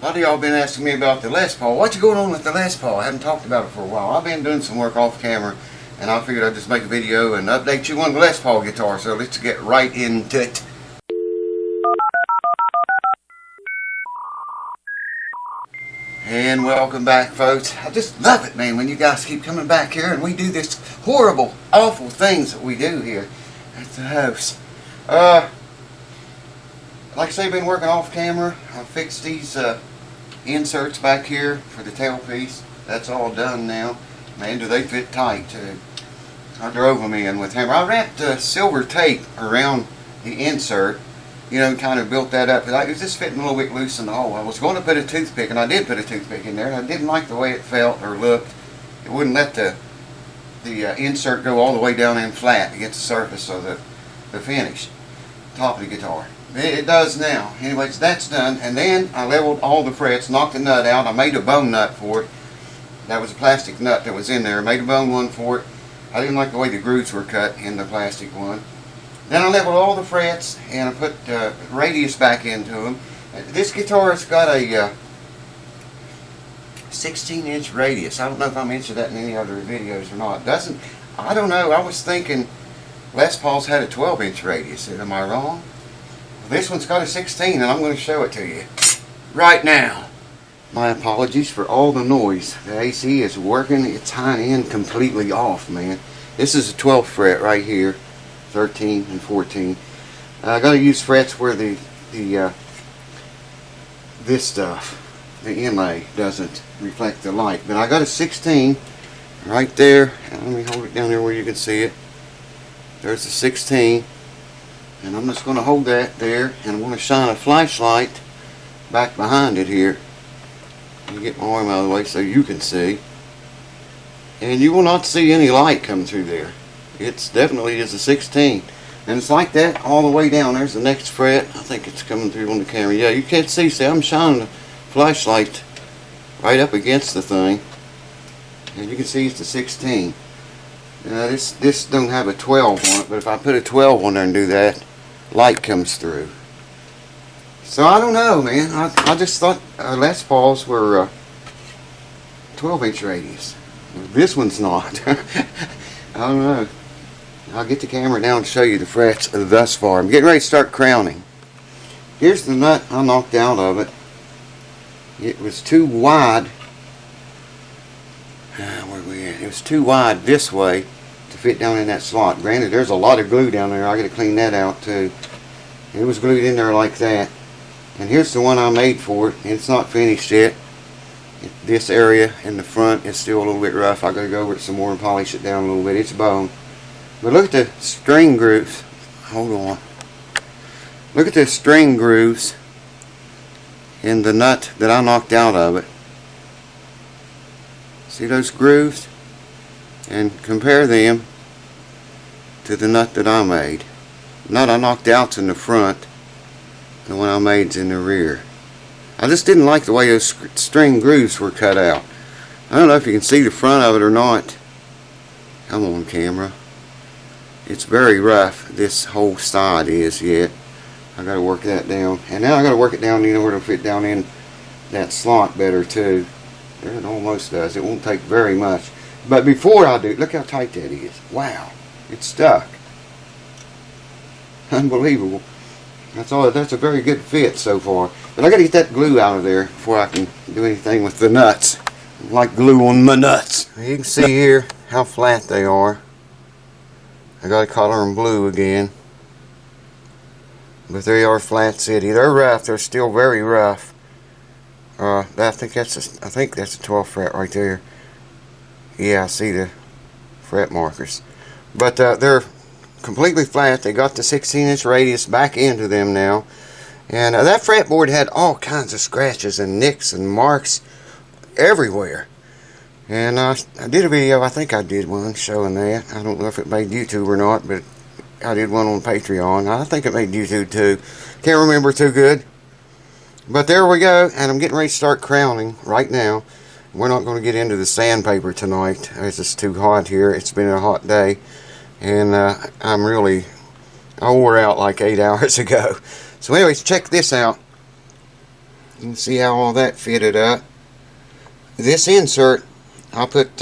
A lot of y'all been asking me about the Les Paul. What's going on with the Les Paul? I haven't talked about it for a while. I've been doing some work off camera, and I figured I'd just make a video and update you on the Les Paul guitar. So let's get right into it. And welcome back, folks. I just love it, man, when you guys keep coming back here and we do this horrible, awful things that we do here at the house. Like I say, I've been working off camera. I fixed these inserts back here for the tailpiece. That's all done now. Man, do they fit tight too. I drove them in with hammer. I wrapped silver tape around the insert, you know, kind of built that up. It was just fitting a little bit loose in the hole. I was going to put a toothpick, and I did put a toothpick in there, and I didn't like the way it felt or looked. It wouldn't let the insert go all the way down in flat against the surface of the finish, top of the guitar. It does now. Anyways, that's done. And then I leveled all the frets, knocked the nut out. I made a bone nut for it. That was a plastic nut that was in there. I made a bone one for it. I didn't like the way the grooves were cut in the plastic one. Then I leveled all the frets and I put radius back into them. This guitar has got a 16-inch radius. I don't know if I mentioned that in any other videos or not. I don't know. I was thinking Les Paul's had a 12-inch radius. Am I wrong? This one's got a 16, and I'm going to show it to you right now. My apologies for all the noise. The AC is working its hind end completely off, man. This is a 12th fret right here, 13 and 14. I got to use frets where this stuff, the inlay, doesn't reflect the light. But I got a 16 right there. Let me hold it down there where you can see it. There's a 16. And I'm just going to hold that there, and I'm going to shine a flashlight back behind it here. Let me get my arm out of the way so you can see. And you will not see any light come through there. It's definitely is a 16. And it's like that all the way down. There's the next fret. I think it's coming through on the camera. Yeah, you can't see. See, I'm shining a flashlight right up against the thing. And you can see it's a 16. This don't have a 12 on it, but if I put a 12 on there and do that, light comes through. So I don't know, man. I just thought Les Pauls were 12-inch radius. This one's not. I don't know. I'll get the camera down and show you the frets thus far. I'm getting ready to start crowning. Here's the nut I knocked out of it. It was too wide. Where are we at? It was too wide this way to fit down in that slot. Granted, there's a lot of glue down there. I got to clean that out too. It was glued in there like that. And here's the one I made for it. It's not finished yet. This area in the front is still a little bit rough. I got to go over it some more and polish it down a little bit. It's bone. But look at the string grooves. Hold on. Look at the string grooves in the nut that I knocked out of it. See those grooves? And compare them to the nut that I made. The nut I knocked out's in the front. The one I made's in the rear. I just didn't like the way those string grooves were cut out. I don't know if you can see the front of it or not. Come on, camera. It's very rough. This whole side is yet. I got to work that down. And now I got to work it down, you know, where it'll fit down in that slot better too. It almost does. It won't take very much. But before I do, look how tight that is. Wow. It's stuck. Unbelievable. That's a very good fit so far. But I got to get that glue out of there before I can do anything with the nuts. Like glue on my nuts. You can see here how flat they are. I got to color them blue again. But they are flat city. They're rough. They're still very rough. I think that's a 12th fret right there. Yeah, I see the fret markers. But they're completely flat. They got the 16-inch radius back into them now. And that fretboard had all kinds of scratches and nicks and marks everywhere. And I did a video, I think I did one showing that. I don't know if it made YouTube or not, but I did one on Patreon. I think it made YouTube too. Can't remember too good. But there we go, and I'm getting ready to start crowning right now. We're not going to get into the sandpaper tonight. It's just too hot here. It's been a hot day, and I wore out like 8 hours ago. So anyways, check this out. You can see how all that fitted up. This insert, I put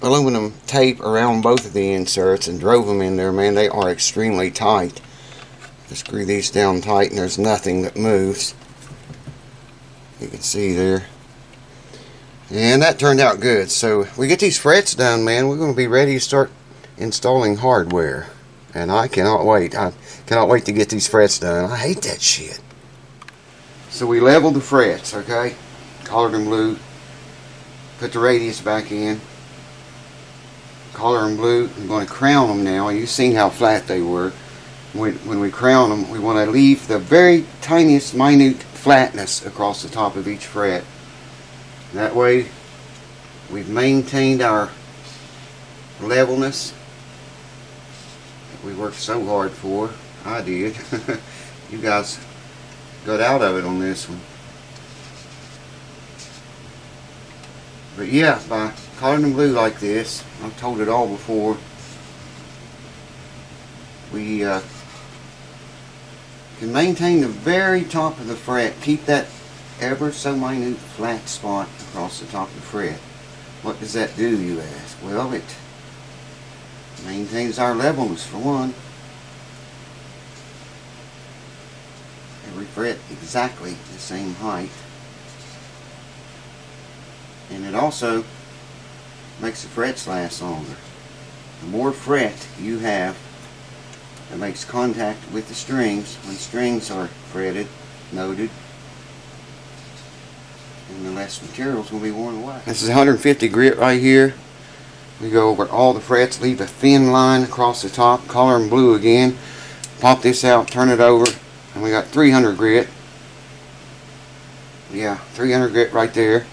aluminum tape around both of the inserts and drove them in there. Man, they are extremely tight. Just screw these down tight and there's nothing that moves. You can see there. And that turned out good. So we get these frets done, man, we're going to be ready to start installing hardware. And I cannot wait. I cannot wait to get these frets done. I hate that shit. So we leveled the frets, okay? Colored them blue. Put the radius back in. Color them blue. I'm going to crown them now. You've seen how flat they were. When we crown them, we want to leave the very tiniest, minute flatness across the top of each fret. That way, we've maintained our levelness that we worked so hard for. I did. You guys got out of it on this one. But yeah, by coloring them blue like this, I've told it all before, we can maintain the very top of the fret, keep that ever so minute flat spot across the top of the fret. What does that do, you ask? Well, it maintains our levelness for one. Every fret exactly the same height. And it also makes the frets last longer. The more fret you have that makes contact with the strings, when strings are fretted, noted, and the less materials will be worn away. This is 150 grit right here. We go over all the frets, leave a thin line across the top, color them blue again, pop this out, turn it over, and we got 300 grit. Yeah, 300 grit right there.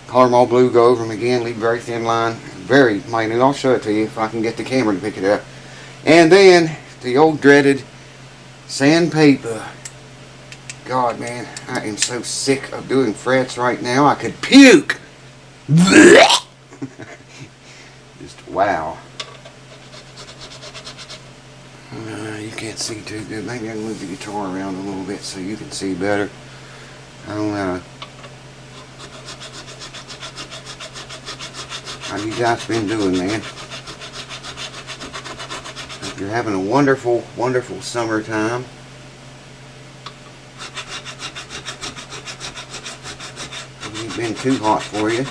Color them all blue, go over them again, leave a very thin line, very minute. I'll show it to you if I can get the camera to pick it up. And then the old dreaded sandpaper. God, man, I am so sick of doing frets right now. I could puke. Just wow. You can't see too good. Maybe I can move the guitar around a little bit so you can see better. I don't know. How you guys been doing, man? Hope you're having a wonderful, wonderful summertime. It ain't been too hot for you.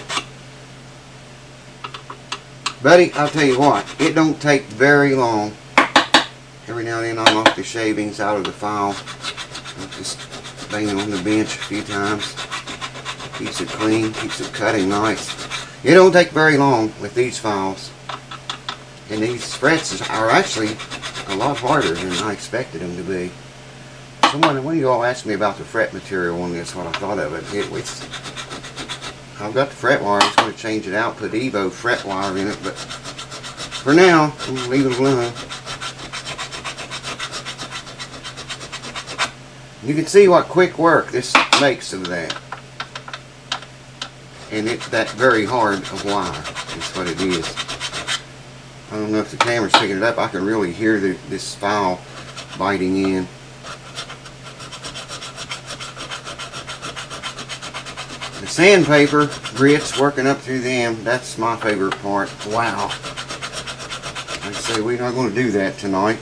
Buddy, I'll tell you what, it don't take very long. Every now and then I knock the shavings out of the file. I'll just bang it on the bench a few times. Keeps it clean, keeps it cutting nice. It don't take very long with these files. And these frets are actually a lot harder than I expected them to be. One of you all asked me about the fret material on this, what I thought of it. I've got the fret wire. I was going to change it out, put Evo fret wire in it, but for now, I'm going to leave it alone. You can see what quick work this makes of that. And it's that very hard of wire. That's what it is. I don't know if the camera's picking it up. I can really hear this file biting in. The sandpaper grits, working up through them, that's my favorite part. Wow. Like I say, we're not going to do that tonight.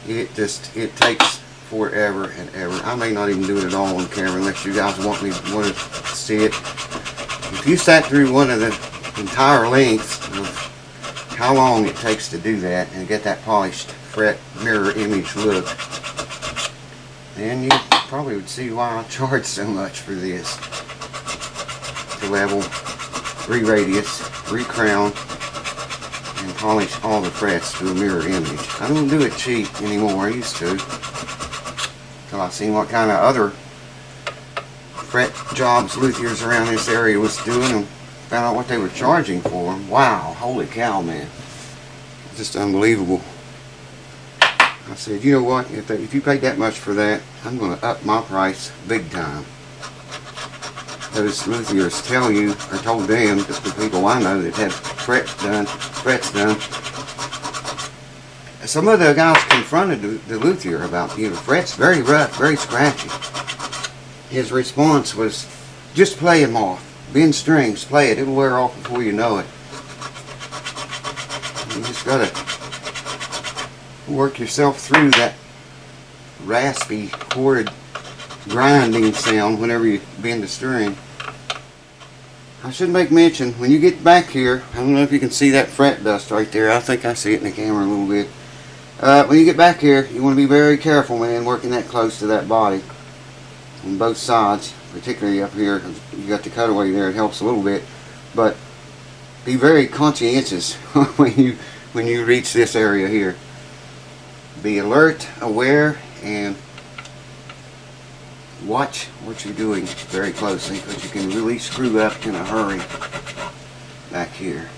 It takes forever and ever. I may not even do it at all on camera unless you guys want to see it. If you sat through one of the entire lengths of how long it takes to do that and get that polished fret mirror image look, then you probably would see why I charge so much for this. To level, re-radius, re-crown, and polish all the frets to a mirror image. I don't do it cheap anymore. I used to. Till I seen what kind of other fret jobs luthiers around this area was doing and found out what they were charging for them. Wow, holy cow, man. Just unbelievable. I said, you know what, if you paid that much for that, I'm going to up my price big time. Those luthiers tell you, or told them, just the people I know that had frets done, some of the guys confronted the luthier about, the fret's very rough, very scratchy. His response was, just play them off. Bend strings, play it. It'll wear off before you know it. You just gotta work yourself through that raspy, horrid grinding sound whenever you bend the string. I should make mention, when you get back here, I don't know if you can see that fret dust right there. I think I see it in the camera a little bit. When you get back here, you want to be very careful, man, working that close to that body on both sides, particularly up here. You got the cutaway there, it helps a little bit, but be very conscientious when you reach this area here. Be alert, aware, and watch what you're doing very closely, because you can really screw up in a hurry back here.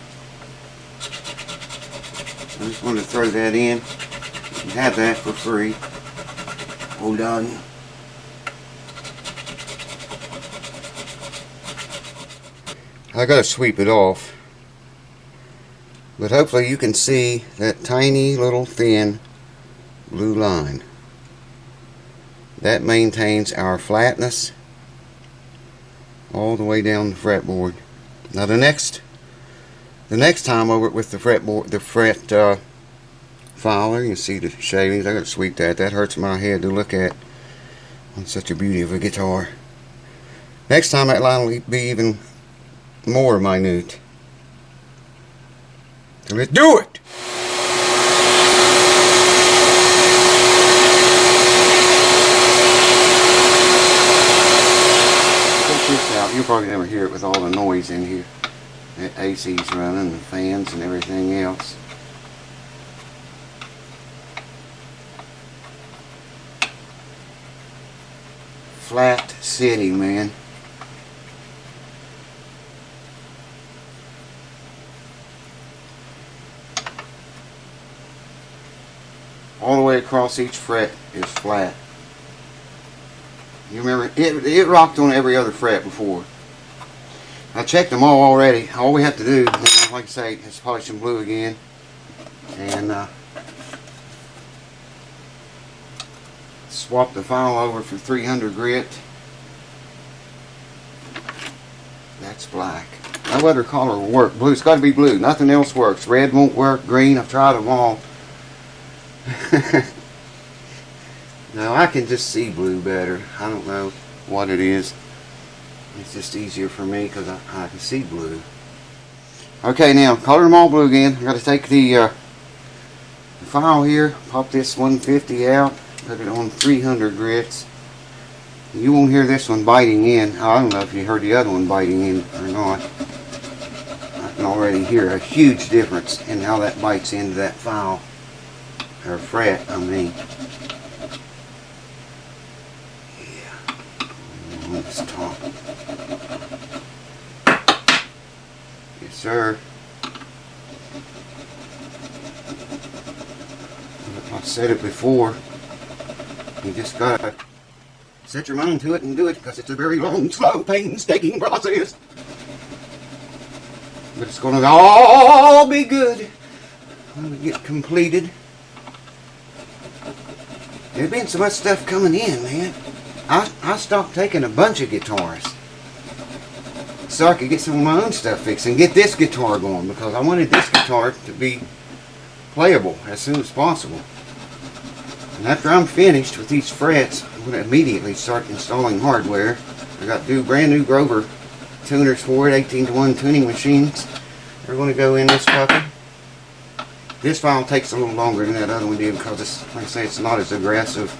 I just wanted to throw that in. You can have that for free. Hold on. I gotta sweep it off, but hopefully you can see that tiny little thin blue line. That maintains our flatness all the way down the fretboard. Now the next time over it with the fretboard, the fret filer, you can see the shavings. I gotta sweep that. That hurts my head to look at on such a beauty of a guitar. Next time that line will be even more minute. So let's do it! Check this out. You'll probably never hear it with all the noise in here. The AC's running, the fans and everything else. Flat city, man. All the way across each fret is flat. You remember, it rocked on every other fret before. I checked them all already. All we have to do, like I say, is polish them blue again. And swap the file over for 300 grit. That's black. No other color will work. Blue's got to be blue. Nothing else works. Red won't work. Green, I've tried them all. Now I can just see blue better. I don't know what it is. It's just easier for me because I can see blue. Okay, now color them all blue again. I got to take the file here, pop this 150 out, put it on 300 grits. You won't hear this one biting in. I don't know if you heard the other one biting in or not. I can already hear a huge difference in how that bites into that file. Or fret, I mean. Yeah. On this top. Yes, sir. I've said it before. You just gotta set your mind to it and do it, because it's a very long, slow, painstaking process. But it's gonna all be good when we get completed. There's been so much stuff coming in, man. I stopped taking a bunch of guitars so I could get some of my own stuff fixed and get this guitar going, because I wanted this guitar to be playable as soon as possible. And after I'm finished with these frets, I'm going to immediately start installing hardware. I got brand new Grover tuners for it, 18-to-1 tuning machines. They're going to go in this puppy. This file takes a little longer than that other one did, because it's, like I say, it's not as aggressive.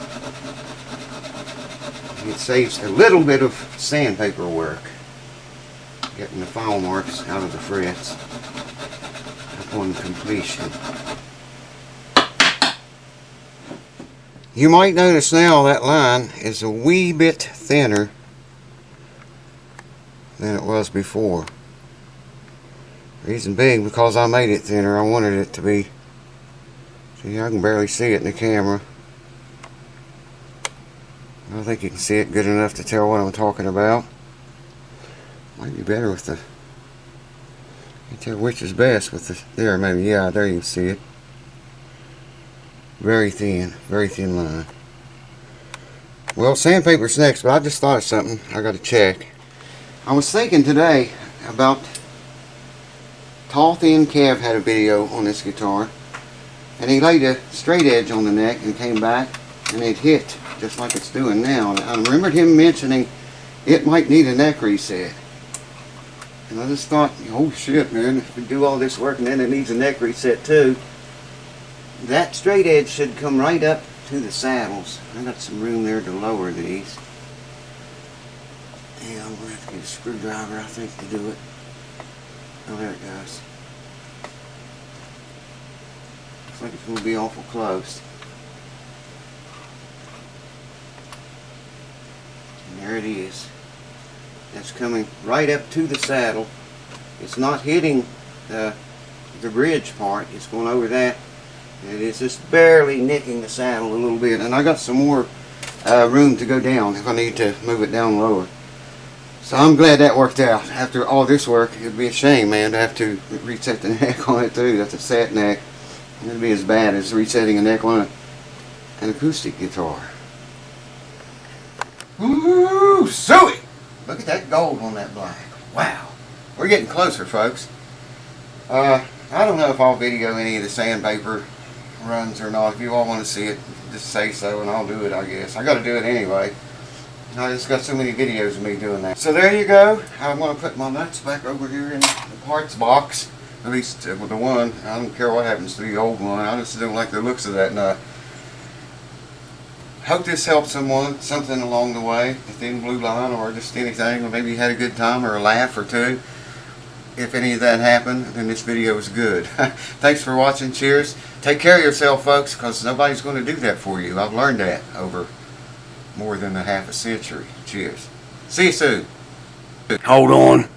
It saves a little bit of sandpaper work, getting the file marks out of the frets upon completion. You might notice now that line is a wee bit thinner than it was before. Reason being, because I made it thinner, I wanted it to be, see, I can barely see it in the camera. I don't think you can see it good enough to tell what I'm talking about. Might be better with the, you can tell which is best with the, there maybe, yeah, there you can see it. very thin line. Well, sandpaper's next, but I just thought of something I got to check. I was thinking today about Tall Thin Kev had a video on this guitar, and he laid a straight edge on the neck and came back and it hit just like it's doing now. And I remembered him mentioning it might need a neck reset. And I just thought, oh shit, man, if we do all this work and then it needs a neck reset too, that straight edge should come right up to the saddles. I got some room there to lower these. Yeah, I'm going to have to get a screwdriver, I think, to do it. Oh, there it goes. Looks like it's going to be awful close. And there it is. That's coming right up to the saddle. It's not hitting the bridge part. It's going over that. And it's just barely nicking the saddle a little bit. And I got some more room to go down if I need to move it down lower. So I'm glad that worked out. After all this work, it'd be a shame, man, to have to reset the neck on it too. That's a set neck. It'd be as bad as resetting a neck on an acoustic guitar. Ooh, suey! Look at that gold on that black. Wow. We're getting closer, folks. I don't know if I'll video any of the sandpaper runs or not. If you all want to see it, just say so and I'll do it, I guess. I got to do it anyway. I just got so many videos of me doing that. So there you go. I'm going to put my nuts back over here in the parts box. At least with the one. I don't care what happens to the old one. I just don't like the looks of that nut. Hope this helped someone, something along the way, a thin blue line or just anything, or maybe you had a good time or a laugh or two. If any of that happened, then this video was good. Thanks for watching. Cheers. Take care of yourself, folks, because nobody's going to do that for you. I've learned that over more than a half a century. Cheers. See you soon. Hold on.